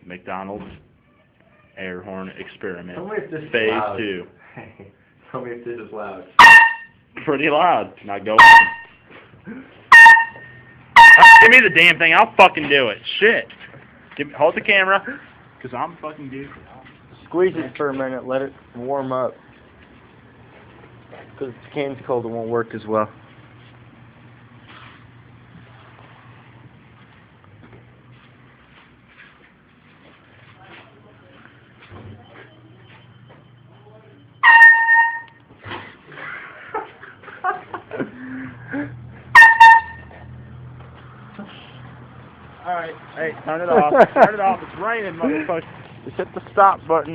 McDonald's air horn experiment. Tell me if this is Phase loud. 2. Hey, tell me if this is loud. Pretty loud. Now go. Give me the damn thing. I'll fucking do it. Shit. Hold the camera, cause I'm fucking goofy. Squeeze it for a minute. Let it warm up. Because if the can's cold, it won't work as well. Alright, hey, turn it off. Turn it off. It's raining, motherfucker. Just hit the stop button.